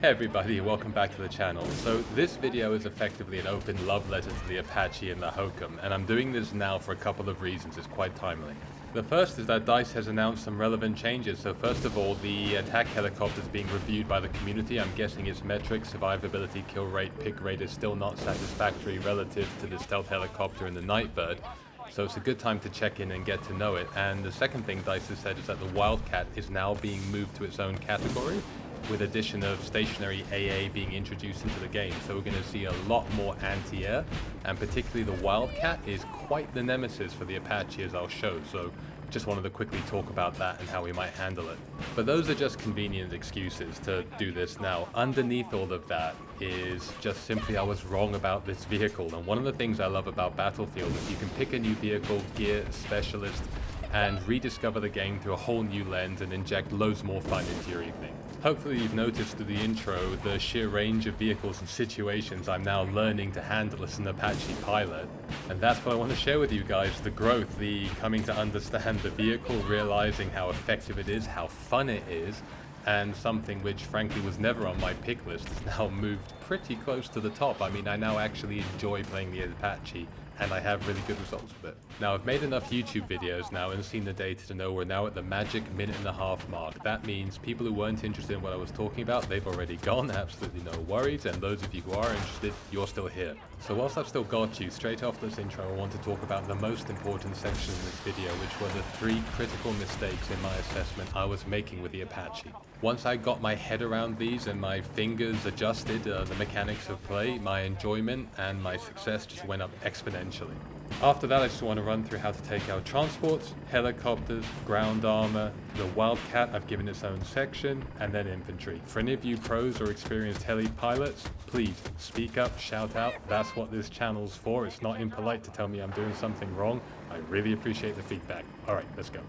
Hey everybody, welcome back to the channel. So this video is effectively an open love letter to the Apache and the Hokum, and I'm doing this now for a couple of reasons. It's quite timely. The first is that DICE has announced some relevant changes. So first of all, the attack helicopter is being reviewed by the community. I'm guessing its metrics, survivability, kill rate, pick rate is still not satisfactory relative to the stealth helicopter and the Nightbird. So it's a good time to check in and get to know it. And the second thing DICE has said is that the Wildcat is now being moved to its own category, with addition of stationary AA being introduced into the game. So we're going to see a lot more anti-air, and particularly the Wildcat is quite the nemesis for the Apache, as I'll show. So just wanted to quickly talk about that and how we might handle it. But those are just convenient excuses to do this now. Underneath all of that is just simply I was wrong about this vehicle. And one of the things I love about Battlefield is you can pick a new vehicle, gear, specialist, and rediscover the game through a whole new lens and inject loads more fun into your evening. Hopefully you've noticed through the intro the sheer range of vehicles and situations I'm now learning to handle as an Apache pilot. And that's what I want to share with you guys, the growth, the coming to understand the vehicle, realizing how effective it is, how fun it is, and something which frankly was never on my pick list has now moved pretty close to the top. I mean, I now actually enjoy playing the Apache, and I have really good results with it. Now, I've made enough YouTube videos now and seen the data to know we're now at the magic minute-and-a-half mark. That means people who weren't interested in what I was talking about, they've already gone, absolutely no worries, and those of you who are interested, you're still here. So whilst I've still got you, straight off this intro, I want to talk about the most important section in this video, which were the 3 critical mistakes in my assessment I was making with the Apache. Once I got my head around these and my fingers adjusted, the mechanics of play, my enjoyment and my success just went up exponentially. After that, I just want to run through how to take out transports, helicopters, ground armor, the Wildcat, I've given its own section, and then infantry. For any of you pros or experienced heli pilots, please speak up, shout out. That's what this channel's for. It's not impolite to tell me I'm doing something wrong. I really appreciate the feedback. All right, let's go.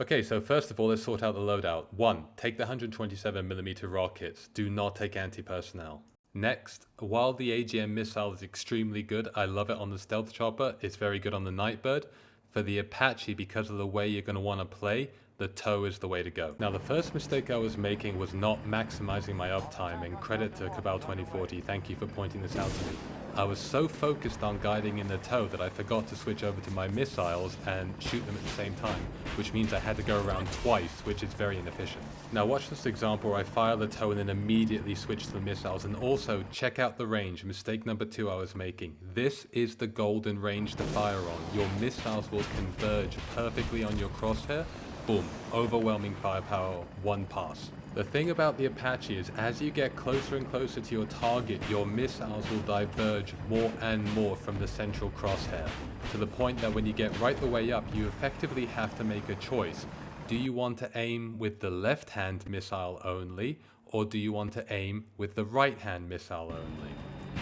Okay, so first of all, let's sort out the loadout. 1. Take the 127mm rockets. Do not take anti-personnel. Next, while the AGM missile is extremely good, I love it on the stealth chopper, it's very good on the Nightbird. For the Apache, because of the way you're going to want to play, the tow is the way to go. Now, the first mistake I was making was not maximizing my uptime, and credit to Cabal 2040, thank you for pointing this out to me. I was so focused on guiding in the tow that I forgot to switch over to my missiles and shoot them at the same time, which means I had to go around twice, which is very inefficient. Now watch this example where I fire the tow and then immediately switch to the missiles, and also check out the range, mistake number 2 I was making. This is the golden range to fire on. Your missiles will converge perfectly on your crosshair. Boom, overwhelming firepower, 1 pass. The thing about the Apache is as you get closer and closer to your target, your missiles will diverge more and more from the central crosshair, to the point that when you get right the way up, you effectively have to make a choice. Do you want to aim with the left-hand missile only, or do you want to aim with the right-hand missile only?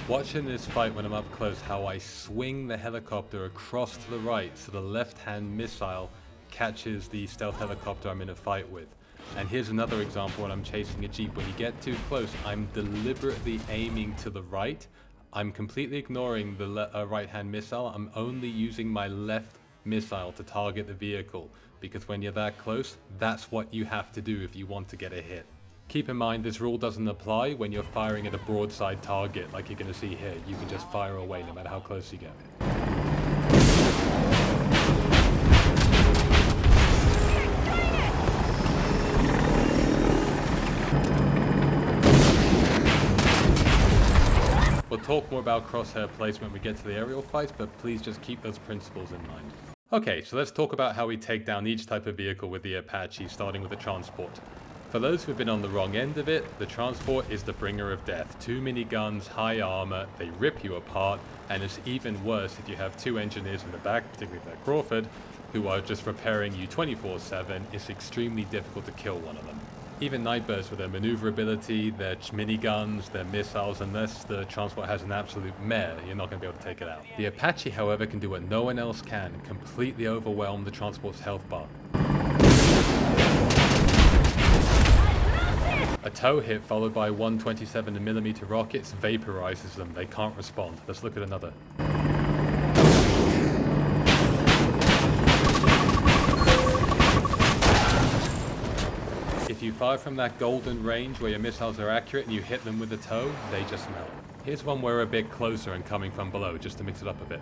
Watch in this fight when I'm up close how I swing the helicopter across to the right so the left-hand missile catches the stealth helicopter I'm in a fight with. And here's another example when I'm chasing a jeep. When you get too close, I'm deliberately aiming to the right. I'm completely ignoring the right-hand missile. I'm only using my left missile to target the vehicle, because when you're that close, that's what you have to do if you want to get a hit. Keep in mind, this rule doesn't apply when you're firing at a broadside target like you're going to see here. You can just fire away no matter how close you get. We'll talk more about crosshair placement when we get to the aerial fights, but please just keep those principles in mind. Okay, so let's talk about how we take down each type of vehicle with the Apache, starting with the transport. For those who've been on the wrong end of it, the transport is the bringer of death. Too many guns, high armor, they rip you apart, and it's even worse if you have 2 engineers in the back, particularly at Crawford, who are just repairing you 24/7. It's extremely difficult to kill one of them. Even Nightbirds with their maneuverability, their miniguns, their missiles, unless the transport has an absolute mare, you're not going to be able to take it out. The Apache, however, can do what no one else can, completely overwhelm the transport's health bar. A A tow hit followed by 127mm rockets vaporizes them. They can't respond. Let's look at another. If you fire from that golden range where your missiles are accurate and you hit them with a tow, they just melt. Here's one where we're a bit closer and coming from below, just to mix it up a bit.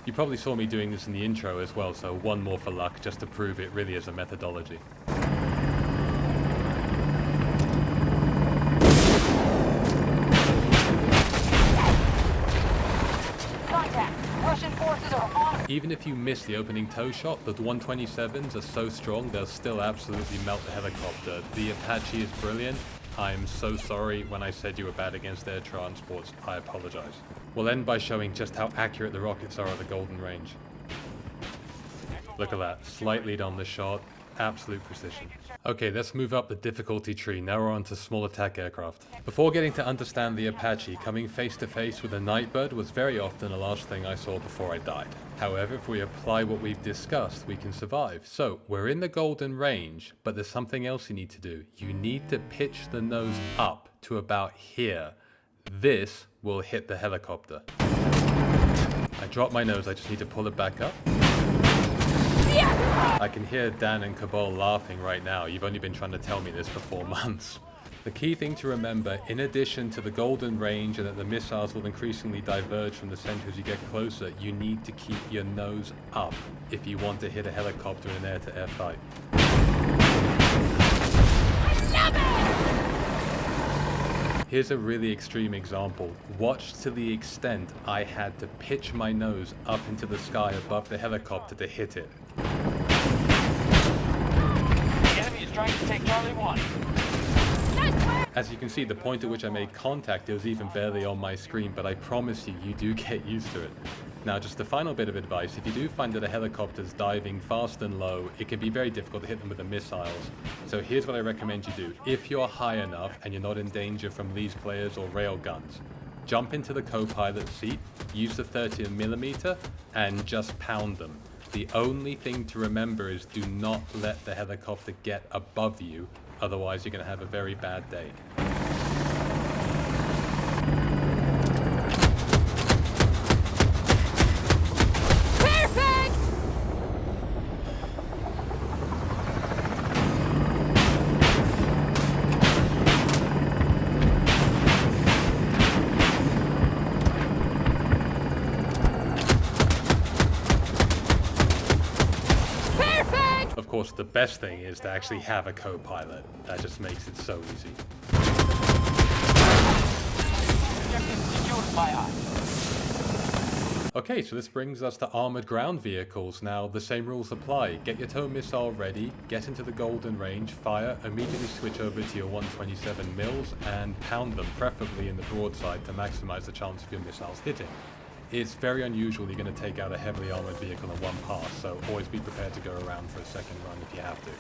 You probably saw me doing this in the intro as well, so one more for luck, just to prove it really is a methodology. Even if you miss the opening tow shot, the 127s are so strong they'll still absolutely melt the helicopter. The Apache is brilliant. I'm so sorry when I said you were bad against air transports. I apologize. We'll end by showing just how accurate the rockets are at the golden range. Look at that, slight lead on the shot, absolute precision. Okay, let's move up the difficulty tree. Now we're on to small attack aircraft. Before getting to understand the Apache, coming face to face with a Nightbird was very often the last thing I saw before I died. However, if we apply what we've discussed, we can survive. So, we're in the golden range, but there's something else you need to do. You need to pitch the nose up to about here. This will hit the helicopter. I dropped my nose, I just need to pull it back up. I can hear Dan and Cabal laughing right now. You've only been trying to tell me this for 4 months. The key thing to remember, in addition to the golden range and that the missiles will increasingly diverge from the center as you get closer, you need to keep your nose up if you want to hit a helicopter in an air-to-air fight. Here's a really extreme example. Watch to the extent I had to pitch my nose up into the sky above the helicopter to hit it. The enemy is trying to take Charlie 1. As you can see, the point at which I made contact, it was even barely on my screen, but I promise you, you do get used to it. Now, just a final bit of advice, if you do find that a helicopter's diving fast and low, it can be very difficult to hit them with the missiles. So here's what I recommend you do. If you're high enough and you're not in danger from these players or rail guns, jump into the co-pilot seat, use the 30mm, and just pound them. The only thing to remember is do not let the helicopter get above you, otherwise you're going to have a very bad day. Of course, the best thing is to actually have a co-pilot. That just makes it so easy. Okay, so this brings us to armored ground vehicles. Now, the same rules apply. Get your tow missile ready, get into the golden range, fire, immediately switch over to your 127 mils, and pound them, preferably in the broadside, to maximize the chance of your missiles hitting. It's very unusual you're going to take out a heavily armored vehicle in one pass, so always be prepared to go around for a second run if you have to.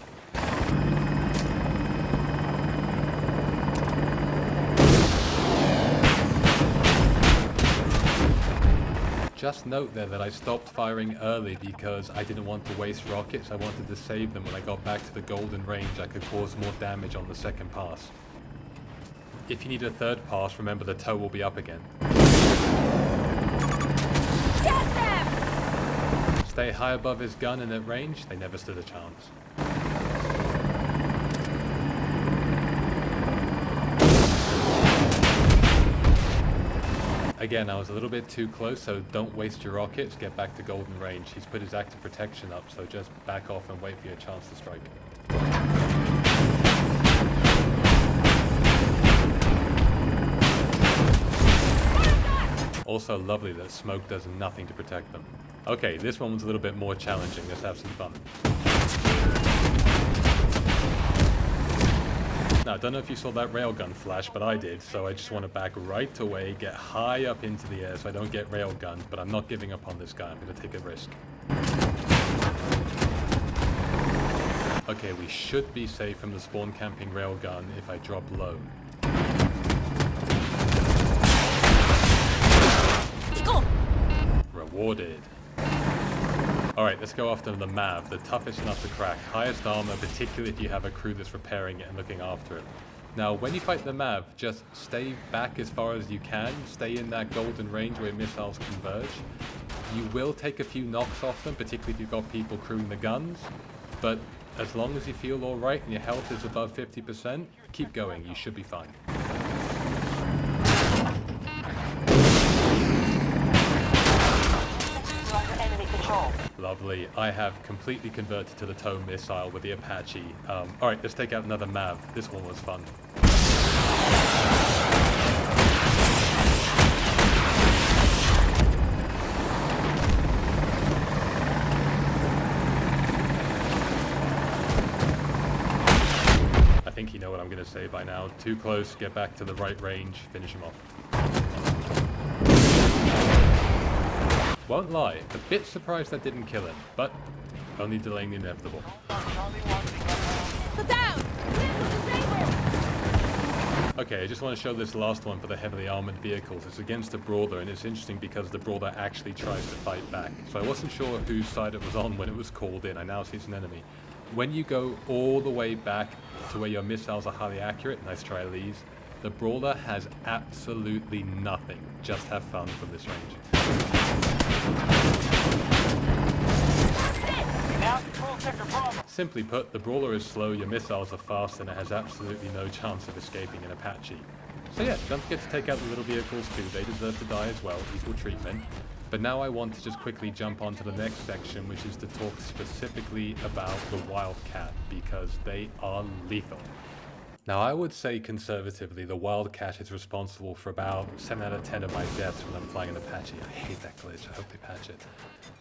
Just note there that I stopped firing early because I didn't want to waste rockets. I wanted to save them when I got back to the golden range. I could cause more damage on the second pass. If you need a third pass, remember the tow will be up again. Stay high above his gun and at range, they never stood a chance. Again, I was a little bit too close, so don't waste your rockets, get back to golden range. He's put his active protection up, so just back off and wait for your chance to strike. Also lovely that smoke does nothing to protect them. Okay, this one was a little bit more challenging. Let's have some fun. Now, I don't know if you saw that railgun flash, but I did, so I just want to back right away, get high up into the air so I don't get railgunned, but I'm not giving up on this guy. I'm going to take a risk. Okay, we should be safe from the spawn camping railgun if I drop low. Rewarded. Alright, let's go after the MAV, the toughest enough to crack. Highest armor, particularly if you have a crew that's repairing it and looking after it. Now, when you fight the MAV, just stay back as far as you can. Stay in that golden range where missiles converge. You will take a few knocks off them, particularly if you've got people crewing the guns. But as long as you feel alright and your health is above 50%, keep going, you should be fine. Lovely. I have completely converted to the tow missile with the Apache. Alright, let's take out another MAV. This one was fun. I think you know what I'm going to say by now. Too close, get back to the right range, finish him off. Won't lie, a bit surprised that didn't kill him, but only delaying the inevitable. Okay, I just want to show this last one for the heavily armored vehicles. It's against a brawler, and it's interesting because the brawler actually tries to fight back. So I wasn't sure whose side it was on when it was called in. I now see it's an enemy. When you go all the way back to where your missiles are highly accurate, nice try Lees, the brawler has absolutely nothing. Just have fun from this range. Simply put, the brawler is slow, your missiles are fast, and it has absolutely no chance of escaping an Apache. So yeah, don't forget to take out the little vehicles too, they deserve to die as well, equal treatment. But now I want to just quickly jump onto the next section, which is to talk specifically about the Wildcat, because they are lethal. Now, I would say conservatively, the Wildcat is responsible for about 7 out of 10 of my deaths when I'm flying an Apache. I hate that glitch, I hope they patch it.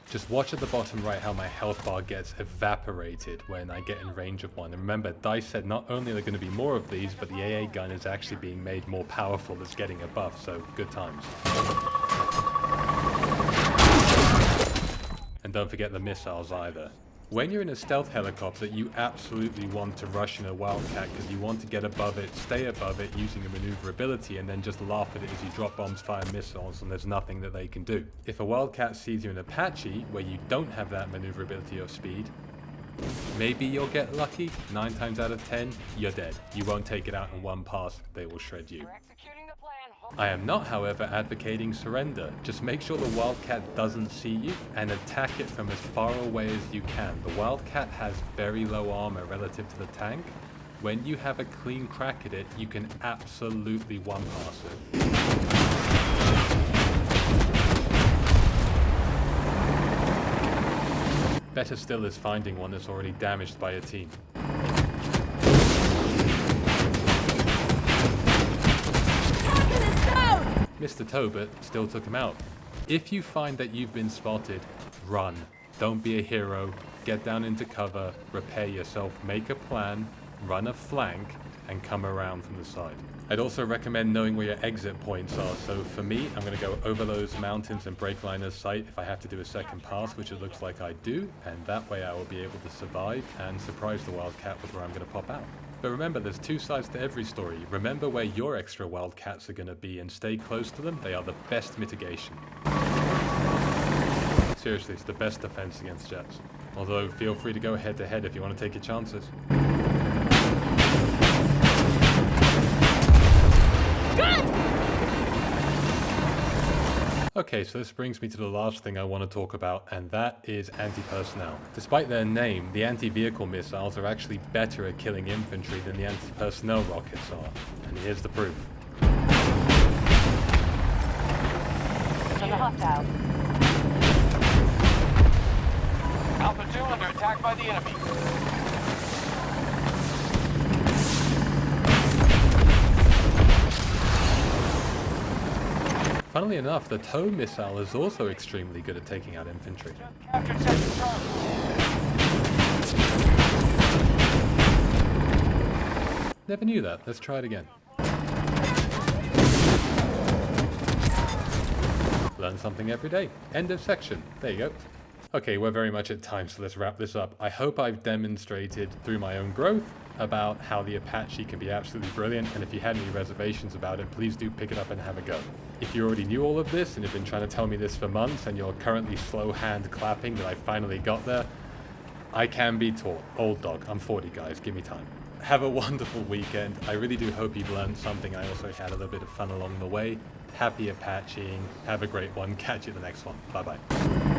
Just watch at the bottom right how my health bar gets evaporated when I get in range of one. And remember, DICE said not only are there going to be more of these, but the AA gun is actually being made more powerful, it's getting a buff, so good times. And don't forget the missiles either. When you're in a stealth helicopter, you absolutely want to rush in a Wildcat because you want to get above it, stay above it using a maneuverability, and then just laugh at it as you drop bombs, fire missiles, and there's nothing that they can do. If a Wildcat sees you in Apache, where you don't have that maneuverability or speed, maybe you'll get lucky. 9 times out of 10, you're dead. You won't take it out in one pass, they will shred you. I am not, however, advocating surrender. Just make sure the Wildcat doesn't see you and attack it from as far away as you can. The Wildcat has very low armor relative to the tank. When you have a clean crack at it, you can absolutely one-pass it. Better still is finding one that's already damaged by a team. Mr. Tobit still took him out. If you find that you've been spotted, run. Don't be a hero. Get down into cover, repair yourself, make a plan, run a flank, and come around from the side. I'd also recommend knowing where your exit points are. So for me, I'm going to go over those mountains and break line of sight if I have to do a second pass, which it looks like I do, and that way I will be able to survive and surprise the Wildcat with where I'm going to pop out. But remember, there's 2 sides to every story. Remember where your extra Wildcats are going to be and stay close to them. They are the best mitigation. Seriously, it's the best defense against jets. Although, feel free to go head to head if you want to take your chances. Okay, so this brings me to the last thing I want to talk about, and that is anti-personnel. Despite their name, the anti-vehicle missiles are actually better at killing infantry than the anti-personnel rockets are. And here's the proof. Alpha 2 under attack by the enemy. Funnily enough, the tow missile is also extremely good at taking out infantry. Never knew that. Let's try it again. Learn something every day. End of section. There you go. Okay, we're very much at time, so let's wrap this up. I hope I've demonstrated through my own growth about how the Apache can be absolutely brilliant, and if you had any reservations about it, please do pick it up and have a go. If you already knew all of this and have been trying to tell me this for months and you're currently slow hand clapping that I finally got there, I can be taught. Old dog. I'm 40, guys. Give me time. Have a wonderful weekend. I really do hope you've learned something. I also had a little bit of fun along the way. Happy Apacheing. Have a great one. Catch you in the next one. Bye-bye.